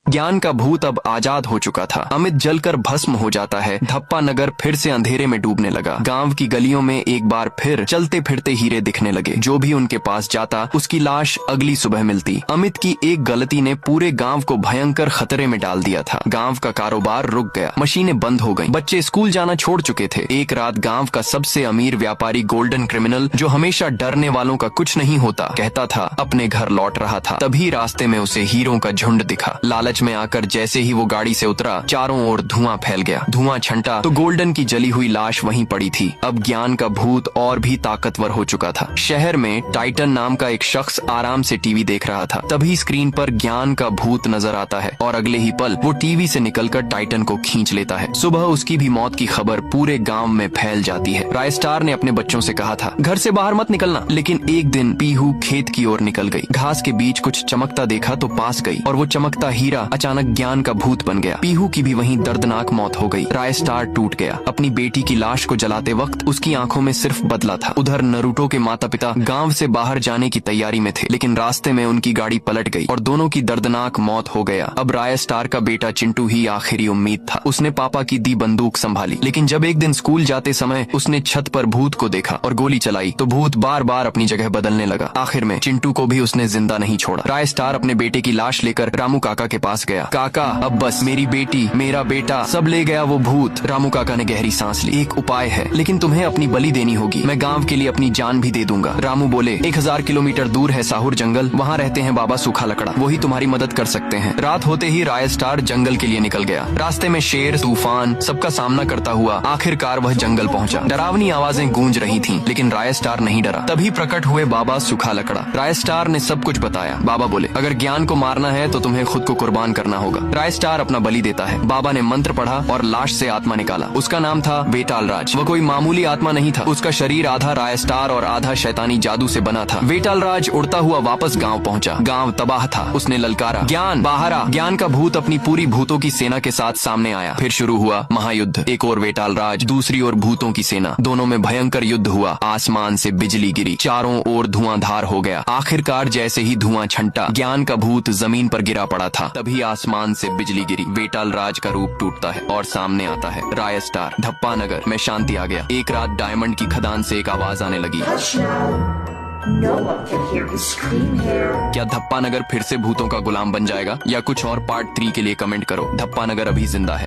ज्ञान का भूत अब आजाद हो चुका था। अमित जलकर भस्म हो जाता है। धप्पा नगर फिर से अंधेरे में डूबने लगा। गांव की गलियों में एक बार फिर चलते फिरते हीरे दिखने लगे। जो भी उनके पास जाता उसकी लाश अगली सुबह मिलती। अमित की एक गलती ने पूरे गांव को भयंकर खतरे में डाल दिया था। गांव का कारोबार रुक गया, मशीनें बंद हो गईं, बच्चे स्कूल जाना छोड़ चुके थे। एक रात गांव का सबसे अमीर व्यापारी गोल्डन क्रिमिनल, जो हमेशा डरने वालों का कुछ नहीं होता कहता था, अपने घर लौट रहा था। तभी रास्ते में उसे हीरों का झुंड दिखा। लालच में आकर जैसे ही वो गाड़ी से उतरा, चारों ओर धुआं फैल गया। धुआं छंटा तो गोल्डन की जली हुई लाश वहीं पड़ी थी। अब ज्ञान का भूत और भी ताकतवर हो चुका था। शहर में टाइटन नाम का एक शख्स आराम से टीवी देख रहा था। तभी स्क्रीन पर ज्ञान का भूत नजर आता है और अगले ही पल वो टीवी से निकलकर टाइटन को खींच लेता है। सुबह उसकी भी मौत की खबर पूरे गांव में फैल जाती है। रायस्टार ने अपने बच्चों से कहा था, घर से बाहर मत निकलना। लेकिन एक दिन पीहू खेत की ओर निकल गई। घास के बीच कुछ चमकता देखा तो पास गई और वो चमकता हीरा अचानक ज्ञान का भूत बन गया। पीहू की भी वहीं दर्दनाक मौत हो गई। रायस्टार टूट गया। अपनी बेटी की लाश को जलाते वक्त उसकी आंखों में सिर्फ बदला था। उधर नरूटो के माता पिता गांव से बाहर जाने की तैयारी में थे, लेकिन रास्ते में उनकी गाड़ी पलट गई और दोनों की दर्दनाक मौत हो गया। अब रायस्टार का बेटा चिंटू ही आखिरी उम्मीद था। उसने पापा की दी बंदूक संभाली, लेकिन जब एक दिन स्कूल जाते समय उसने छत पर भूत को देखा और गोली चलाई तो भूत बार बार अपनी जगह बदलने लगा। आखिर में चिंटू को भी उसने जिंदा नहीं छोड़ा। रायस्टार अपने बेटे की लाश लेकर रामू काका के पास गया। काका, अब बस मेरी बेटी, मेरा बेटा सब ले गया वो भूत। रामू काका ने गहरी सांस ली। एक उपाय है, लेकिन तुम्हें अपनी बलि देनी होगी। मैं गांव के लिए अपनी जान भी दे दूंगा। रामू बोले, 1000 किलोमीटर दूर है साहुर जंगल, वहाँ रहते हैं बाबा सूखा लकड़ा, वही तुम्हारी मदद कर सकते हैं। रात होते ही रायस्टार जंगल के लिए निकल गया। रास्ते में शेर, तूफान सबका सामना करता हुआ आखिरकार वह जंगल पहुंचा। डरावनी आवाजें गूंज रही थीं, लेकिन रायस्टार नहीं डरा। तभी प्रकट हुए बाबा सूखा लकड़ा। रायस्टार ने सब कुछ बताया। बाबा बोले, अगर ज्ञान को मारना है तो तुम्हें खुद को कुर्बान करना होगा। रायस्टार अपना बलि देता है। बाबा ने मंत्र पढ़ा और लाश से आत्मा निकाला। उसका नाम था वेटालराज। वह कोई मामूली आत्मा नहीं था। उसका शरीर आधा रायस्टार और आधा शैतानी जादू से बना था। वेटालराज उड़ता हुआ वापस गांव पहुंचा। गांव तबाह था। उसने ललकारा, ज्ञान बाहर आ। ज्ञान का भूत अपनी पूरी भूतों की सेना के साथ सामने आया। फिर शुरू हुआ महायुद्ध। एक और वेटालराज, दूसरी ओर भूतों की सेना। दोनों में भयंकर युद्ध हुआ। आसमान से बिजली गिरी, चारों ओर धुआंधार हो गया। आखिरकार जैसे ही धुआं छंटा, ज्ञान का भूत जमीन पर गिरा पड़ा था। तभी आसमान से बिजली गिरी। वेटालराज का रूप टूटता है और सामने आता है रायस्टार। धप्पा नगर में शांति आ गया। एक रात डायमंड की खदान से एक आवाज आने लगी, क्या धप्पा नगर फिर से भूतों का गुलाम बन जाएगा? या कुछ और पार्ट 3 के लिए कमेंट करो। धप्पा नगर अभी जिंदा है।